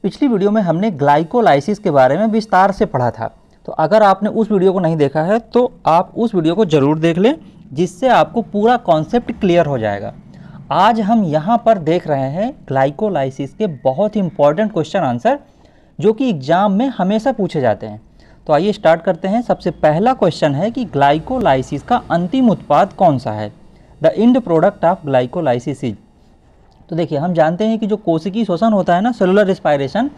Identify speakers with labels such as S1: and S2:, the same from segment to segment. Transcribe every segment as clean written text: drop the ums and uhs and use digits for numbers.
S1: पिछली वीडियो में हमने ग्लाइकोलाइसिस के बारे में विस्तार से पढ़ा था। तो अगर आपने उस वीडियो को नहीं देखा है तो आप उस वीडियो को ज़रूर देख लें, जिससे आपको पूरा कॉन्सेप्ट क्लियर हो जाएगा। आज हम यहाँ पर देख रहे हैं ग्लाइकोलाइसिस के बहुत ही इंपॉर्टेंट क्वेश्चन आंसर, जो कि एग्जाम में हमेशा पूछे जाते हैं। तो आइए स्टार्ट करते हैं। सबसे पहला क्वेश्चन है कि ग्लाइकोलाइसिस का अंतिम उत्पाद कौन सा है। The end product of glycolysis is. तो देखिए, हम जानते हैं कि जो कोशिकीय श्वसन होता है ना, सेलुलर रेस्पायरेशन,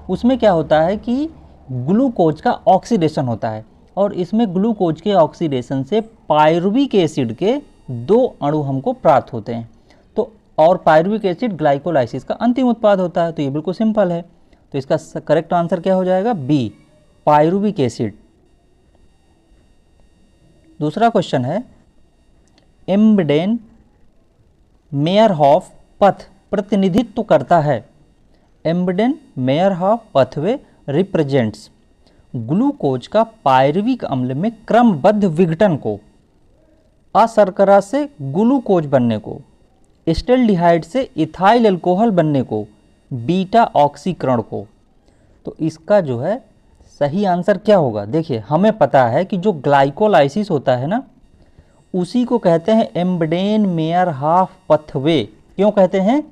S1: उसमें क्या होता है कि ग्लूकोज का ऑक्सीडेशन होता है, और इसमें ग्लूकोज के ऑक्सीडेशन से पायरुविक एसिड के 2 अणु हमको प्राप्त होते हैं। तो और पायरुविक एसिड ग्लाइकोलाइसिस का अंतिम उत्पाद होता है। तो ये बिल्कुल सिंपल है। तो इसका करेक्ट आंसर क्या हो जाएगा? B, pyruvic acid. दूसरा क्वेश्चन है, एम्बडेन मेयरहॉफ पथ प्रतिनिधित्व करता है। Embden Meyerhof pathway represents glucose का पायरुविक अम्ल में क्रमबद्ध विघटन को, अशर्करा से ग्लूकोज बनने को, एस्टेल्डिहाइड से इथाइल अल्कोहल बनने को, बीटा ऑक्सीकरण को। तो इसका जो है सही आंसर क्या होगा? देखिए, हमें पता है कि जो ग्लाइकोलाइसिस होता है ना, उसी को कहते हैं एम्बडेन मेयरहॉफ पथवे। क्यों कहते हैं?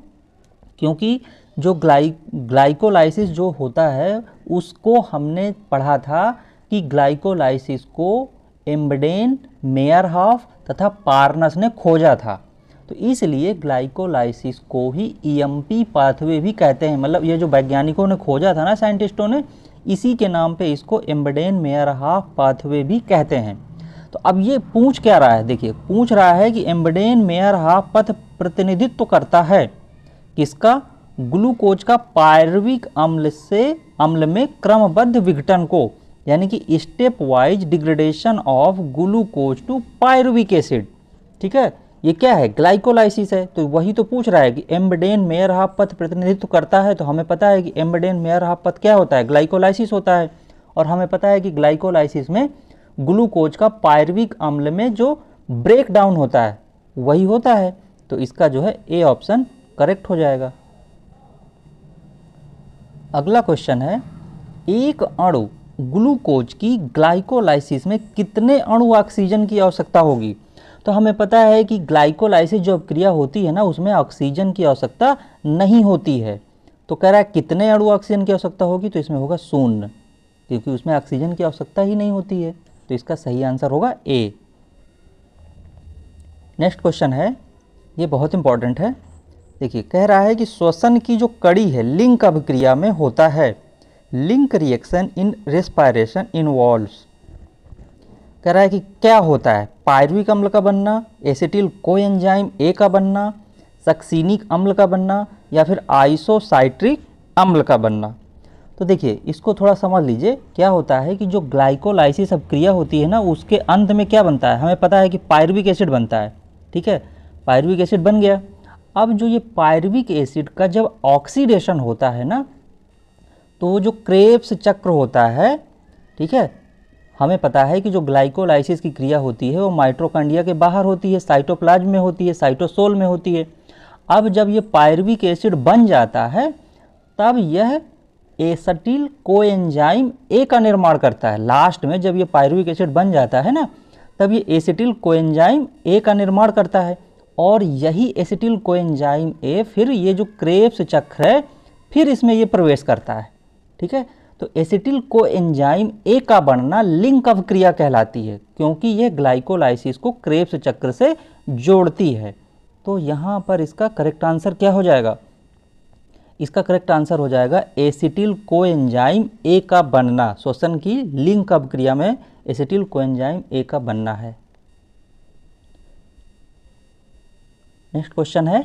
S1: क्योंकि जो ग्लाइकोलाइसिस जो होता है, उसको हमने पढ़ा था कि ग्लाइकोलाइसिस को एम्बडेन, मेयरहॉफ तथा पार्नस ने खोजा था। तो इसलिए ग्लाइकोलाइसिस को ही ईएमपी पाथवे भी कहते हैं। मतलब ये जो वैज्ञानिकों ने खोजा था ना, साइंटिस्टों ने, इसी के नाम पे इसको एम्बडेन मेयरहॉफ पाथवे भी कहते हैं। तो अब ये पूछ क्या रहा है? देखिए, पूछ रहा है कि एम्बडेन मेयरहॉफ पथ प्रतिनिधित्व करता है किसका? ग्लूकोज का पायरुविक अम्ल में क्रमबद्ध विघटन को, यानी कि stepwise degradation of glucose to pyruvic acid. ठीक है, ये क्या है? ग्लाइकोलाइसिस है। तो वही तो पूछ रहा है कि एम्बडेन मेयरहॉफ पथ प्रतिनिधित्व करता है। तो हमें पता है कि एम्बडेन मेयरहॉफ पथ क्या होता है? ग्लाइकोलाइसिस होता है। और हमें पता है कि ग्लाइकोलाइसिस में ग्लूकोज का पायरुविक अम्ल में जो ब्रेक डाउन होता है वही होता है। तो इसका जो है ए ऑप्शन करेक्ट हो जाएगा। अगला क्वेश्चन है, एक अणु ग्लूकोज की ग्लाइकोलाइसिस में कितने अणु ऑक्सीजन की आवश्यकता होगी? तो हमें पता है कि ग्लाइकोलाइसिस जो क्रिया होती है ना, उसमें ऑक्सीजन की आवश्यकता नहीं होती है। तो कह रहा है कितने अणु ऑक्सीजन की आवश्यकता होगी? तो इसमें होगा 0, क्योंकि उसमें ऑक्सीजन की आवश्यकता ही नहीं होती है। तो इसका सही आंसर होगा ए। नेक्स्ट क्वेश्चन है, ये बहुत इंपॉर्टेंट है। देखिए, कह रहा है कि श्वसन की जो कड़ी है लिंक अभिक्रिया में होता है। Link reaction in respiration involves. कह रहा है कि क्या होता है? पायरुविक अम्ल का बनना, एसिटिल कोएंजाइम ए का बनना, सक्सीनिक अम्ल का बनना, या फिर आइसोसाइट्रिक अम्ल का बनना। तो देखिए, इसको थोड़ा समझ लीजिए। क्या होता है कि जो ग्लाइकोलाइसिस अभिक्रिया होती है ना, उसके अंत में क्या बनता है? हमें पता है कि पायरुविक एसिड बनता है। ठीक है, पायरुविक एसिड बन गया। अब जो ये पायरुविक एसिड का जब ऑक्सीडेशन होता है ना, तो जो क्रेब्स चक्र होता है, ठीक है, हमें पता है कि जो ग्लाइकोलाइसिस की क्रिया होती है वो माइटोकॉन्ड्रिया के बाहर होती है, साइटोप्लाज्म में होती है, साइटोसोल में होती है। अब जब ये पायरुविक एसिड बन जाता है, तब यह एसिटिल कोएंजाइम ए का निर्माण करता है। लास्ट में जब ये पायरुविक एसिड बन जाता है ना, तब ये एसिटिल कोएंजाइम ए का निर्माण करता है, और यही एसिटिल कोएंजाइम ए फिर ये जो क्रेब्स चक्र है, फिर इसमें ये प्रवेश करता है। ठीक है, तो एसिटिल कोएंजाइम ए का बनना लिंक अभिक्रिया कहलाती है, क्योंकि यह ग्लाइकोलाइसिस को क्रेब्स चक्र से जोड़ती है। तो यहाँ पर इसका करेक्ट आंसर क्या हो जाएगा? इसका करेक्ट आंसर हो जाएगा एसिटिल कोएंजाइम ए का बनना। श्वसन की लिंक अभिक्रिया में एसिटिल कोएंजाइम ए का बनना है। नेक्स्ट क्वेश्चन है,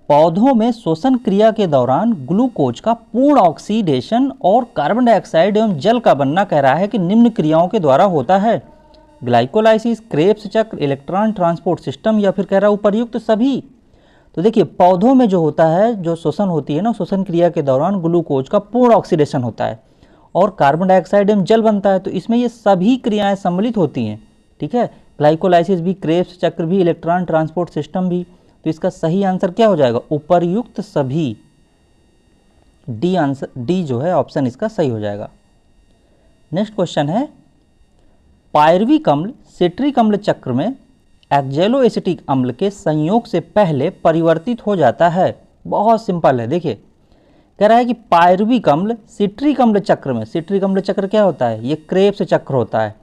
S1: पौधों में श्वसन क्रिया के दौरान ग्लूकोज का पूर्ण ऑक्सीडेशन और कार्बन डाइऑक्साइड एवं जल का बनना कह रहा है कि निम्न क्रियाओं के द्वारा होता है। ग्लाइकोलाइसिस, क्रेब्स चक्र, इलेक्ट्रॉन ट्रांसपोर्ट सिस्टम, या फिर कह रहा है उपर्युक्त सभी। तो देखिए, पौधों में जो होता है, जो श्वसन होती है ना, श्वसन क्रिया के दौरान ग्लूकोज का पूर्ण ऑक्सीडेशन होता है और कार्बन डाइऑक्साइड एवं जल बनता है। तो इसमें ये सभी क्रियाएं सम्मिलित होती हैं। ठीक है, ग्लाइकोलाइसिस भी, क्रेब्स चक्र भी, इलेक्ट्रॉन ट्रांसपोर्ट सिस्टम भी। तो इसका सही आंसर क्या हो जाएगा? उपर्युक्त सभी। डी आंसर, डी जो है ऑप्शन इसका सही हो जाएगा। नेक्स्ट क्वेश्चन है, पायरविक अम्ल सिट्रिक अम्ल चक्र में एक्जेलो एसिटिक अम्ल के संयोग से पहले परिवर्तित हो जाता है। बहुत सिंपल है, देखिए कह रहा है कि पायरविक अम्ल सिट्रिक अम्ल चक्र में, सिट्रिक अम्ल चक्र क्या होता है, ये क्रेब्स चक्र होता है,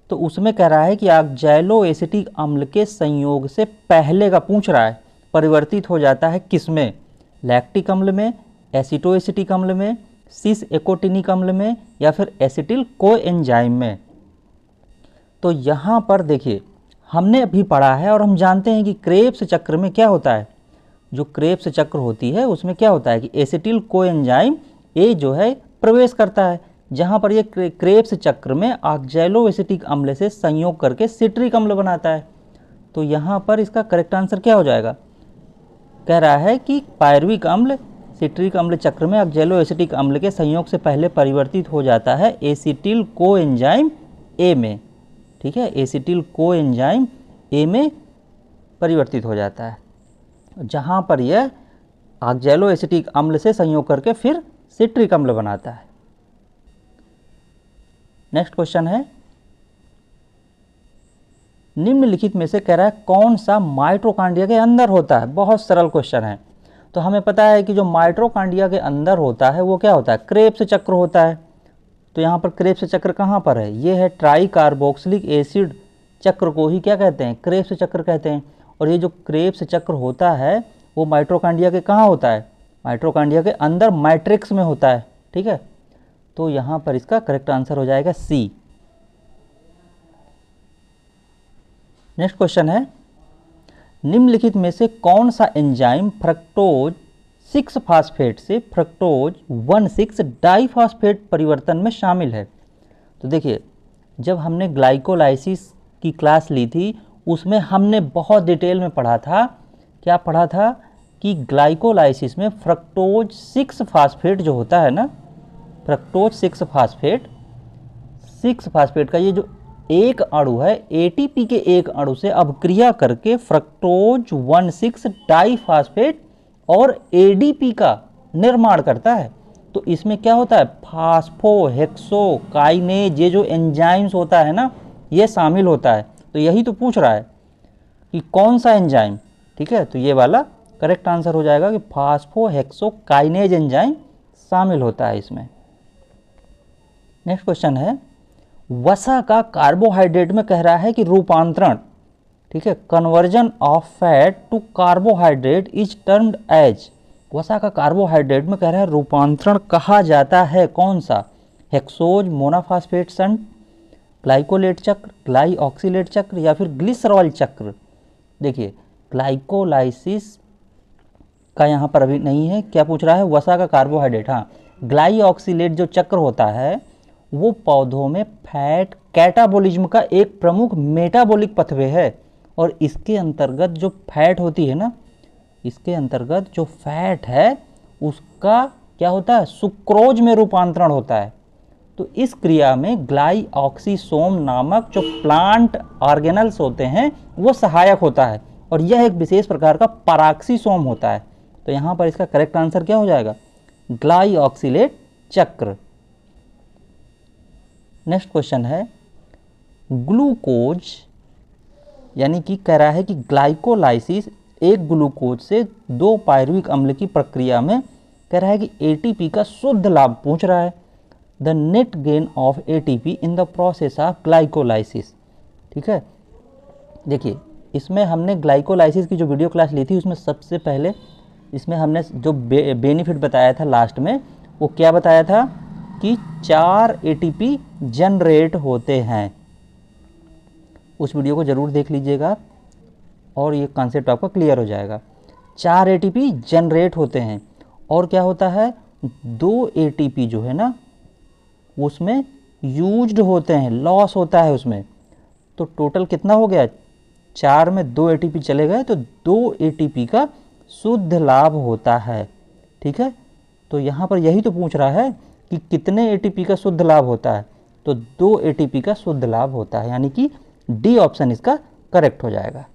S1: तो उसमें कह रहा है कि एक्जेलो एसिटिक अम्ल के संयोग से पहले का पूछ रहा है, परिवर्तित हो जाता है किस में, लैक्टिक अम्ल में, एसिटो एसिटिक अम्ल में, सिस एकोटिनिक अम्ल में, या फिर एसिटिल कोएंजाइम में। तो यहाँ पर देखिए हमने अभी पढ़ा है और हम जानते हैं कि क्रेब्स चक्र में क्या होता है, जो क्रेब्स चक्र होती है उसमें क्या होता है कि एसिटिल कोएंजाइम ए जो है प्रवेश करता है, जहाँ पर ये क्रेब्स चक्र में ऑक्जेलो एसिटिक अम्ल से संयोग करके सिट्रिक अम्ल बनाता है। तो यहाँ पर इसका करेक्ट आंसर क्या हो जाएगा, कह रहा है कि पायरविक अम्ल सिट्रिक अम्ल चक्र में ऑक्जेलो एसिटिक अम्ल के संयोग से पहले परिवर्तित हो जाता है एसिटिल कोएंजाइम ए में। ठीक है, एसिटिल कोएंजाइम ए में परिवर्तित हो जाता है, जहाँ पर यह ऑक्जेलो एसिटिक अम्ल से संयोग करके फिर सिट्रिक अम्ल बनाता है। नेक्स्ट क्वेश्चन है, निम्नलिखित में से कह रहा है कौन सा माइटोकॉन्ड्रिया के अंदर होता है। बहुत सरल क्वेश्चन है। तो हमें पता है कि जो माइटोकॉन्ड्रिया के अंदर होता है वो क्या होता है, क्रेब्स चक्र होता है। तो यहाँ पर क्रेब्स चक्र कहाँ पर है, ये है ट्राई कार्बोक्सिलिक एसिड चक्र को ही क्या कहते हैं, क्रेब्स चक्र कहते हैं। और ये जो क्रेब्स चक्र होता है वो माइटोकॉन्ड्रिया के कहाँ होता है, माइटोकॉन्ड्रिया के अंदर मैट्रिक्स में होता है। ठीक है, तो यहाँ पर इसका करेक्ट आंसर हो जाएगा सी। नेक्स्ट क्वेश्चन है, निम्नलिखित में से कौन सा एंजाइम फ्रक्टोज 6 फास्फेट से फ्रक्टोज 1,6 डाइफॉस्फेट परिवर्तन में शामिल है। तो देखिए जब हमने ग्लाइकोलाइसिस की क्लास ली थी उसमें हमने बहुत डिटेल में पढ़ा था, क्या पढ़ा था कि ग्लाइकोलाइसिस में फ्रक्टोज 6 फास्फेट जो होता है ना, फ्रक्टोज 6 फास्फेट का ये जो एक अणु है एटीपी के एक अणु से अभिक्रिया करके फ्रक्टोज 1,6 डाइफॉस्फेट और एडीपी का निर्माण करता है। तो इसमें क्या होता है, फास्फोहेक्सोकाइनेज, ये जो एंजाइम्स होता है ना ये शामिल होता है। तो यही तो पूछ रहा है कि कौन सा एंजाइम। ठीक है, तो ये वाला करेक्ट आंसर हो जाएगा कि फास्फोहेक्सोकाइनेज एंजाइम शामिल होता है इसमें। नेक्स्ट क्वेश्चन है, वसा का कार्बोहाइड्रेट में कह रहा है कि रूपांतरण, ठीक है, conversion of fat to carbohydrate is termed as, वसा का कार्बोहाइड्रेट में कह रहा है रूपांतरण कहा जाता है कौन सा, हेक्सोज मोनोफॉस्फेट शंट, ग्लाइकोलेट चक्र, ग्लाइऑक्सिलेट चक्र, या फिर ग्लिसरॉल चक्र। देखिए ग्लाइकोलाइसिस का यहाँ पर अभी नहीं है, क्या पूछ रहा है, वसा का कार्बोहाइड्रेट। हाँ, ग्लाइऑक्सिलेट जो चक्र होता है वो पौधों में फैट कैटाबोलिज्म का एक प्रमुख मेटाबॉलिक पथवे है, और इसके अंतर्गत जो फैट होती है ना, इसके अंतर्गत जो फैट है उसका क्या होता है, सुक्रोज में रूपांतरण होता है। तो इस क्रिया में ग्लाइऑक्सीसोम नामक जो प्लांट ऑर्गेनल्स होते हैं वो सहायक होता है, और यह एक विशेष प्रकार का पैराक्सीसोम होता है। तो यहाँ पर इसका करेक्ट आंसर क्या हो जाएगा, ग्लाइऑक्सिलेट चक्र। नेक्स्ट क्वेश्चन है, ग्लूकोज, यानी कि कह रहा है कि ग्लाइकोलाइसिस एक ग्लूकोज से 2 पायरुविक अम्ल की प्रक्रिया में कह रहा है कि एटीपी का शुद्ध लाभ पूछ रहा है, the net gain of ATP in the process of glycolysis. ठीक है, देखिए इसमें हमने ग्लाइकोलाइसिस की जो वीडियो क्लास ली थी उसमें सबसे पहले इसमें हमने जो बेनिफिट बताया था लास्ट में, वो क्या बताया था कि 4 एटीपी जनरेट होते हैं। उस वीडियो को ज़रूर देख लीजिएगा और ये कॉन्सेप्ट आपका क्लियर हो जाएगा। 4 एटीपी जनरेट होते हैं, और क्या होता है, 2 एटीपी जो है ना उसमें यूज्ड होते हैं, लॉस होता है उसमें। तो टोटल कितना हो गया, 4 में 2 एटीपी चले गए, तो 2 एटीपी का शुद्ध लाभ होता है। ठीक है, तो यहाँ पर यही तो पूछ रहा है कि कितने एटीपी का शुद्ध लाभ होता है, तो 2 एटीपी का शुद्ध लाभ होता है, यानी कि डी ऑप्शन इसका करेक्ट हो जाएगा।